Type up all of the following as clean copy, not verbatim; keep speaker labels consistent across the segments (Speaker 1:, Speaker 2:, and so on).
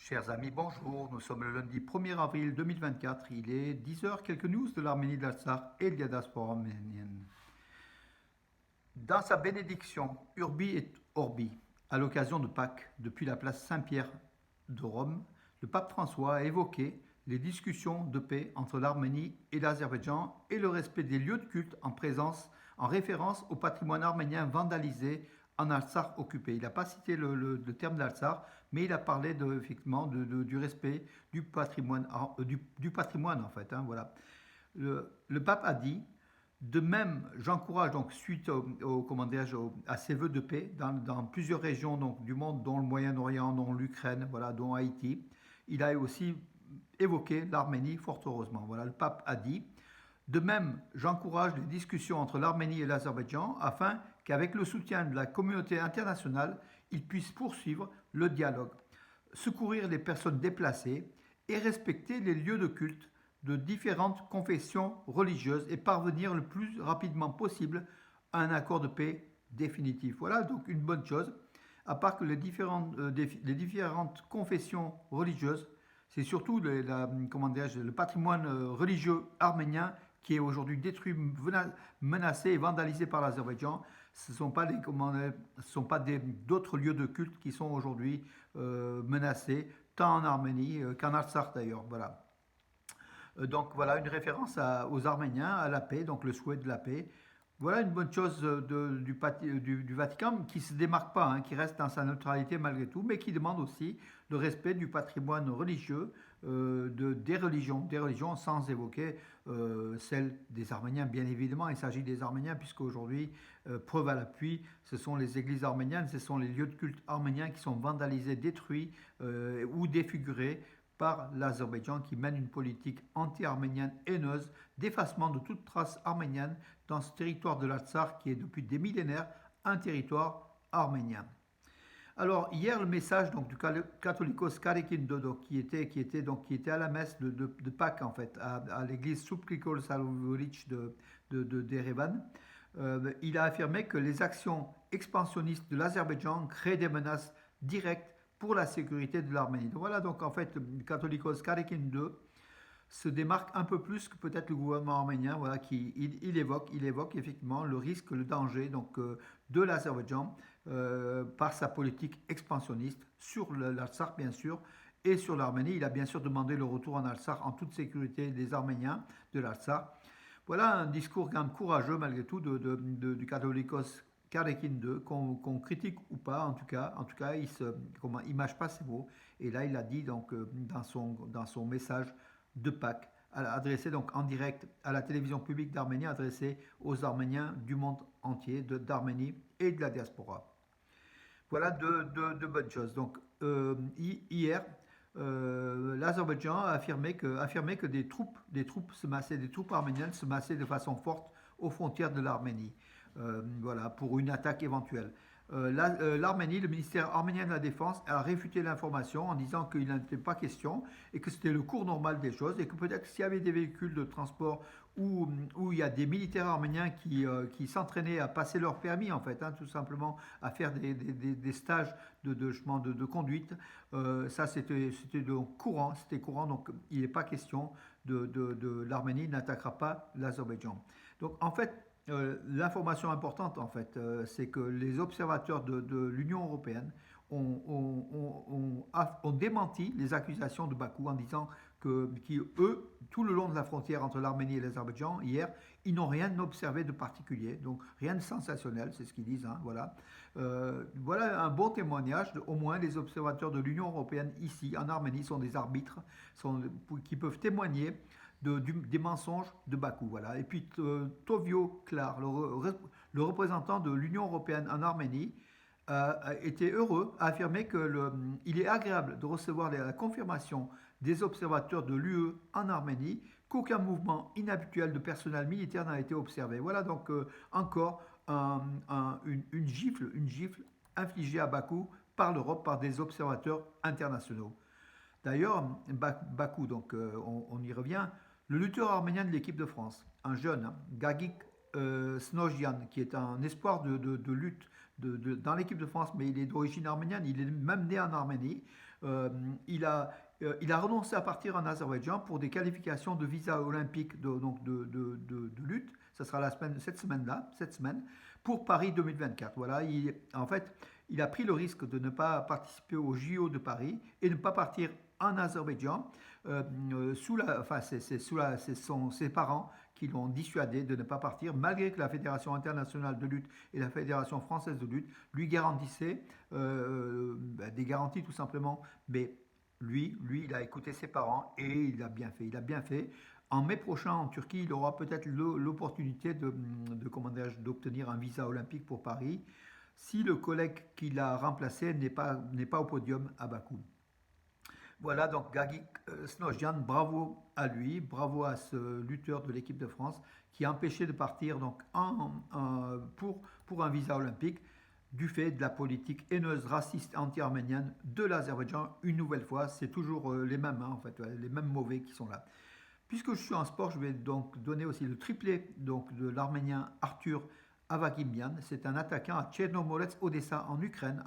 Speaker 1: Chers amis, bonjour. Nous sommes le lundi 1er avril 2024. Il est 10 heures. Quelques news de l'Arménie, de l'Artsakh et de la diaspora arménienne. Dans sa bénédiction Urbi et Orbi, à l'occasion de Pâques, depuis la place Saint-Pierre de Rome, le pape François a évoqué les discussions de paix entre l'Arménie et l'Azerbaïdjan et le respect des lieux de culte en référence au patrimoine arménien vandalisé en Artsakh occupé. Il n'a pas cité le terme d'Artsakh, mais il a parlé effectivement du respect du patrimoine en fait. Voilà. Le pape a dit: de même, j'encourage donc suite à ces vœux de paix dans plusieurs régions donc, du monde, dont le Moyen-Orient, dont l'Ukraine, voilà, dont Haïti. Il a aussi évoqué l'Arménie, fort heureusement. Voilà, le pape a dit: de même, j'encourage les discussions entre l'Arménie et l'Azerbaïdjan afin qu'avec le soutien de la communauté internationale, ils puissent poursuivre le dialogue, secourir les personnes déplacées et respecter les lieux de culte de différentes confessions religieuses et parvenir le plus rapidement possible à un accord de paix définitif. Voilà donc une bonne chose, à part que les différentes confessions religieuses, c'est surtout le patrimoine religieux arménien qui est aujourd'hui détruit, menacé et vandalisé par l'Azerbaïdjan. Ce ne sont pas d'autres lieux de culte qui sont aujourd'hui menacés, tant en Arménie qu'en Artsakh d'ailleurs. Voilà. Donc voilà une référence aux Arméniens, à la paix, donc le souhait de la paix. Voilà une bonne chose du Vatican qui ne se démarque pas, qui reste dans sa neutralité malgré tout, mais qui demande aussi le respect du patrimoine religieux des religions sans évoquer celle des Arméniens. Bien évidemment, il s'agit des Arméniens puisque aujourd'hui, preuve à l'appui, ce sont les églises arméniennes, ce sont les lieux de culte arméniens qui sont vandalisés, détruits ou défigurés par l'Azerbaïdjan qui mène une politique anti-arménienne haineuse d'effacement de toute trace arménienne dans ce territoire de l'Artsakh qui est depuis des millénaires un territoire arménien. Alors hier le message donc du catholicos Karekin Dodo qui était à la messe de Pâques en fait à l'église Subkrikol Salovoric d'Erevan. Il a affirmé que les actions expansionnistes de l'Azerbaïdjan créent des menaces directes pour la sécurité de l'Arménie. Voilà donc en fait le catholicos Karekin II se démarque un peu plus que peut-être le gouvernement arménien, voilà, il évoque effectivement le risque, le danger donc, de l'Azerbaïdjan par sa politique expansionniste sur l'Artsakh bien sûr et sur l'Arménie. Il a bien sûr demandé le retour en Artsakh en toute sécurité des Arméniens de l'Artsakh. Voilà un discours quand même courageux malgré tout du catholicos Karekin II, qu'on critique ou pas, en tout cas il mâche pas ses mots. Et là, il a dit donc dans son message de Pâques, adressé donc en direct à la télévision publique d'Arménie, adressé aux Arméniens du monde entier, d'Arménie et de la diaspora. Voilà de bonnes choses. Donc hier, l'Azerbaïdjan a affirmé que des troupes arméniennes se massaient de façon forte aux frontières de l'Arménie. Voilà, pour une attaque éventuelle. L'Arménie, le ministère arménien de la Défense a réfuté l'information en disant qu'il n'en était pas question et que c'était le cours normal des choses et que peut-être s'il y avait des véhicules de transport où il y a des militaires arméniens qui s'entraînaient à passer leur permis en fait, tout simplement à faire des stages de conduite, ça c'était courant, donc il n'est pas question l'Arménie n'attaquera pas l'Azerbaïdjan. Donc en fait, l'information importante, en fait, c'est que les observateurs de l'Union européenne ont démenti les accusations de Bakou en disant eux, tout le long de la frontière entre l'Arménie et l'Azerbaïdjan, hier, ils n'ont rien observé de particulier, donc rien de sensationnel, c'est ce qu'ils disent. Voilà. Voilà un bon témoignage. Au moins, les observateurs de l'Union européenne ici, en Arménie, sont des arbitres qui peuvent témoigner des mensonges de Bakou. Voilà. Et puis Tovio Klar, le représentant de l'Union européenne en Arménie, était heureux, a affirmé qu'il est agréable de recevoir la confirmation des observateurs de l'UE en Arménie qu'aucun mouvement inhabituel de personnel militaire n'a été observé. Voilà donc encore une gifle infligée à Bakou par l'Europe, par des observateurs internationaux. D'ailleurs, Bakou, donc on y revient, le lutteur arménien de l'équipe de France, un jeune, Gagik Snojyan, qui est un espoir de lutte dans l'équipe de France, mais il est d'origine arménienne, il est même né en Arménie, Euh, il a, il a renoncé à partir en Azerbaïdjan pour des qualifications de visa olympique de lutte. Ça sera cette semaine-là, cette semaine, pour Paris 2024. Voilà, en fait, il a pris le risque de ne pas participer au JO de Paris et ne pas partir en Azerbaïdjan. Enfin, ses parents qui l'ont dissuadé de ne pas partir, malgré que la Fédération internationale de lutte et la Fédération française de lutte lui garantissaient des garanties tout simplement. Mais il a écouté ses parents et il a bien fait. Il a bien fait. En mai prochain, en Turquie, il aura peut-être l'opportunité d'obtenir un visa olympique pour Paris si le collègue qui l'a remplacé n'est pas au podium à Bakou. Voilà, donc Gagi Snojjan, bravo à lui, bravo à ce lutteur de l'équipe de France qui a empêché de partir donc pour un visa olympique du fait de la politique haineuse, raciste, anti-arménienne de l'Azerbaïdjan. Une nouvelle fois, c'est toujours les mêmes, hein, en fait, les mêmes mauvais qui sont là. Puisque je suis en sport, je vais donc donner aussi le triplé donc, de l'Arménien Arthur Avagimyan. C'est un attaquant à Tchernomorets Odessa en Ukraine,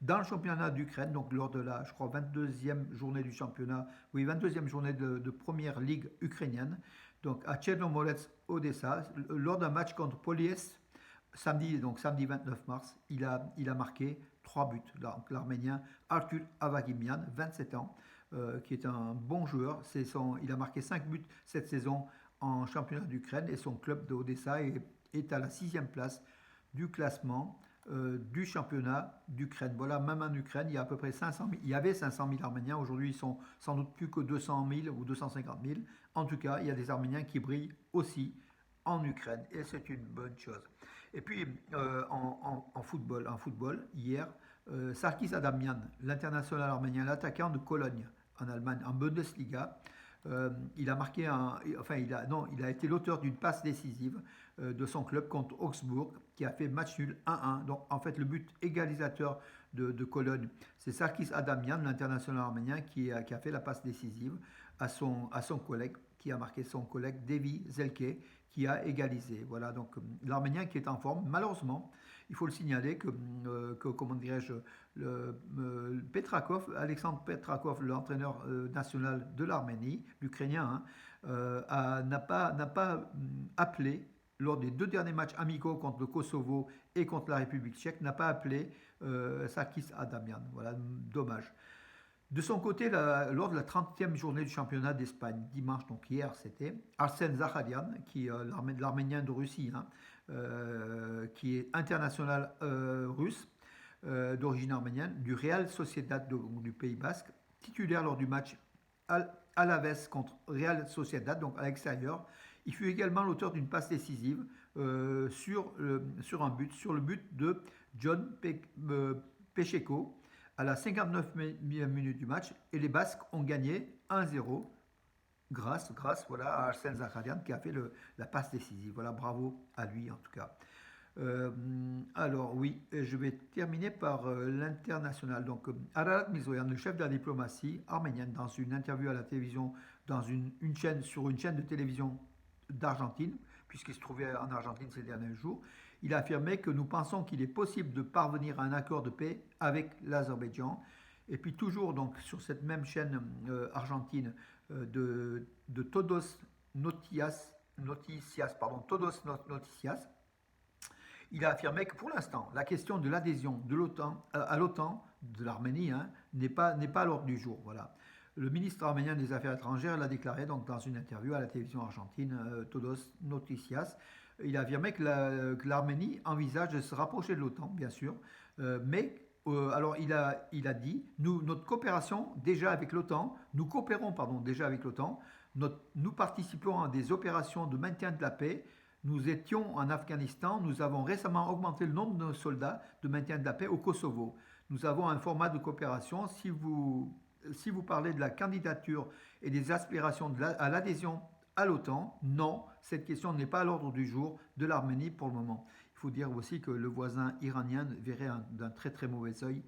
Speaker 1: dans le championnat d'Ukraine, donc lors de la, je crois, 22e journée du championnat, oui, 22e journée de première ligue ukrainienne, donc à Tchernomorets Odessa, lors d'un match contre Polies, samedi 29 mars, il a marqué 3 buts. L'Arménien Arthur Avagimyan, 27 ans, qui est un bon joueur. Il a marqué 5 buts cette saison en championnat d'Ukraine et son club de Odessa est à la 6e place du classement du championnat d'Ukraine. Voilà, même en Ukraine, il y a à peu près 500 000, il y avait 500 000 Arméniens. Aujourd'hui, ils sont sans doute plus que 200 000 ou 250 000. En tout cas, il y a des Arméniens qui brillent aussi en Ukraine et c'est une bonne chose. Et puis en football, hier, Sarkis Adamian, l'international arménien, l'attaquant de Cologne en Allemagne, en Bundesliga, il a marqué enfin il a été l'auteur d'une passe décisive de son club contre Augsbourg qui a fait match nul 1-1. Donc en fait le but égalisateur de Cologne, c'est Sarkis Adamian, l'international arménien, qui a fait la passe décisive à son collègue, qui a marqué son collègue Devi Zelke, qui a égalisé. Voilà, donc l'Arménien qui est en forme, malheureusement, il faut le signaler comment dirais-je, Alexandre Petrakov, l'entraîneur national de l'Arménie, l'Ukrainien, hein, n'a pas appelé lors des 2 derniers matchs amicaux contre le Kosovo et contre la République tchèque, n'a pas appelé Sarkis Adamian. Voilà, dommage. De son côté, lors de la 30e journée du championnat d'Espagne, dimanche, donc hier c'était, Arsène Zakharian, qui est l'Arménien de Russie, hein, qui est international russe, d'origine arménienne, du Real Sociedad du Pays Basque, titulaire lors du match Alaves contre Real Sociedad, donc à l'extérieur. Il fut également l'auteur d'une passe décisive sur le but de John Pecheco à la 59e minute du match, et les Basques ont gagné 1-0 grâce voilà, à Arsène Zakharian qui a fait la passe décisive. Voilà, bravo à lui en tout cas. Alors oui, je vais terminer par l'international. Donc Ararat Mirzoyan, le chef de la diplomatie arménienne, dans une interview à la télévision, sur une chaîne de télévision d'Argentine, puisqu'il se trouvait en Argentine ces derniers jours, il a affirmé que nous pensons qu'il est possible de parvenir à un accord de paix avec l'Azerbaïdjan. Et puis toujours donc sur cette même chaîne argentine de Todos Noticias, il a affirmé que pour l'instant, la question de l'adhésion de l'OTAN à l'OTAN de l'Arménie, hein, n'est pas à l'ordre du jour. Voilà. Le ministre arménien des Affaires étrangères l'a déclaré donc, dans une interview à la télévision argentine Todos Noticias. Il a affirmé que l'Arménie envisage de se rapprocher de l'OTAN, bien sûr, mais alors il a dit, notre coopération déjà avec l'OTAN, nous coopérons pardon, déjà avec l'OTAN, nous participons à des opérations de maintien de la paix. Nous étions en Afghanistan, nous avons récemment augmenté le nombre de nos soldats de maintien de la paix au Kosovo. Nous avons un format de coopération. Si vous parlez de la candidature et des aspirations à l'adhésion à l'OTAN, non, cette question n'est pas à l'ordre du jour de l'Arménie pour le moment. Il faut dire aussi que le voisin iranien verrait d'un très très mauvais œil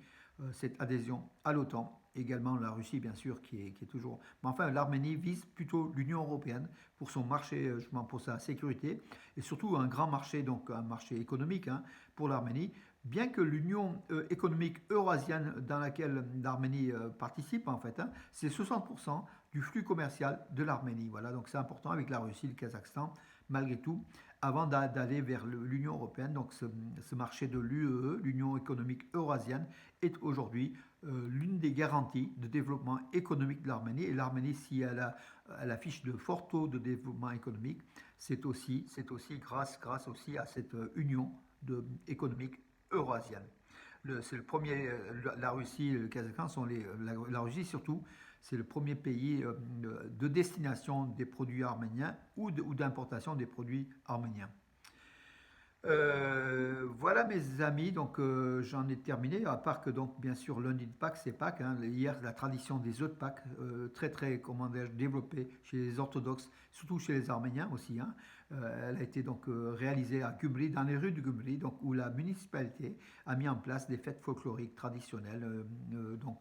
Speaker 1: cette adhésion à l'OTAN. Également la Russie, bien sûr, qui est toujours... Mais enfin, l'Arménie vise plutôt l'Union européenne pour son marché, pour sa sécurité, et surtout un grand marché, donc un marché économique, hein, pour l'Arménie. Bien que l'Union économique eurasienne dans laquelle l'Arménie participe, en fait, hein, c'est 60% du flux commercial de l'Arménie. Voilà, donc c'est important avec la Russie, le Kazakhstan, malgré tout, avant d'aller vers l'Union européenne. Donc ce marché de l'UEE, l'Union économique eurasienne, est aujourd'hui l'une des garanties de développement économique de l'Arménie. Et l'Arménie, si elle affiche de forts taux de développement économique, c'est aussi grâce aussi à cette union économique eurasienne. C'est le premier, la Russie et le Kazakhstan sont la Russie surtout, c'est le premier pays de destination des produits arméniens ou d'importation des produits arméniens. Voilà mes amis, donc j'en ai terminé, à part que donc bien sûr lundi de Pâques c'est Pâques, hein, hier la tradition des œufs de Pâques, très très comment dire, développée chez les orthodoxes, surtout chez les Arméniens aussi, hein. Elle a été donc réalisée à Gümri, dans les rues de Gümri, donc où la municipalité a mis en place des fêtes folkloriques traditionnelles, donc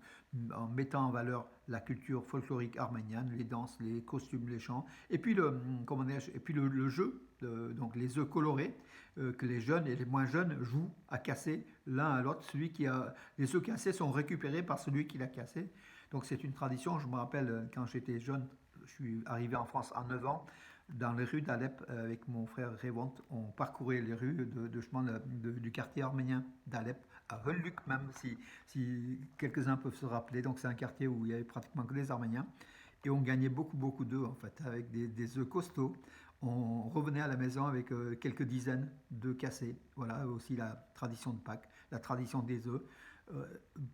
Speaker 1: en mettant en valeur la culture folklorique arménienne, les danses, les costumes, les chants, et puis comment dire, et puis le jeu, donc les œufs colorés que les jeunes et les moins jeunes jouent à casser l'un à l'autre. Les œufs cassés sont récupérés par celui qui l'a cassé. Donc c'est une tradition. Je me rappelle quand j'étais jeune, je suis arrivé en France à 9 ans, dans les rues d'Alep avec mon frère Révont, on parcourait les rues du quartier arménien d'Alep, à Hönlük même, si quelques-uns peuvent se rappeler. Donc c'est un quartier où il y avait pratiquement que des Arméniens. Et on gagnait beaucoup, beaucoup d'œufs en fait, avec des œufs costauds. On revenait à la maison avec quelques dizaines d'œufs cassés. Voilà aussi la tradition de Pâques, la tradition des œufs. Euh,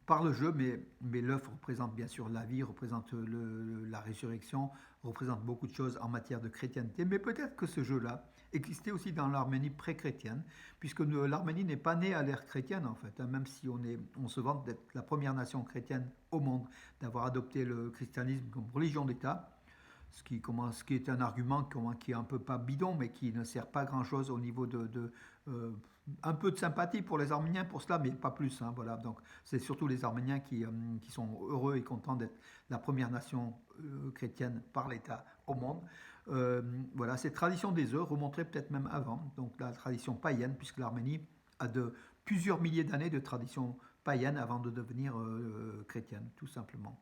Speaker 1: Par le jeu, mais l'œuf représente bien sûr la vie, représente la résurrection, représente beaucoup de choses en matière de chrétienté. Mais peut-être que ce jeu-là existait aussi dans l'Arménie pré-chrétienne, puisque l'Arménie n'est pas née à l'ère chrétienne en fait, hein, même si on se vante d'être la première nation chrétienne au monde, d'avoir adopté le christianisme comme religion d'État. Ce qui est un argument qui est un peu pas bidon, mais qui ne sert pas grand-chose au niveau euh, un peu de sympathie pour les Arméniens pour cela, mais pas plus, hein, voilà. Donc c'est surtout les Arméniens qui sont heureux et contents d'être la première nation chrétienne par l'État au monde. Voilà, cette tradition des œufs remonterait peut-être même avant, donc la tradition païenne, puisque l'Arménie a plusieurs milliers d'années de tradition païenne avant de devenir chrétienne, tout simplement.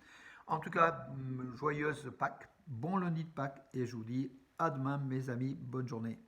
Speaker 1: En tout cas, joyeuse Pâques, bon lundi de Pâques et je vous dis à demain mes amis, bonne journée.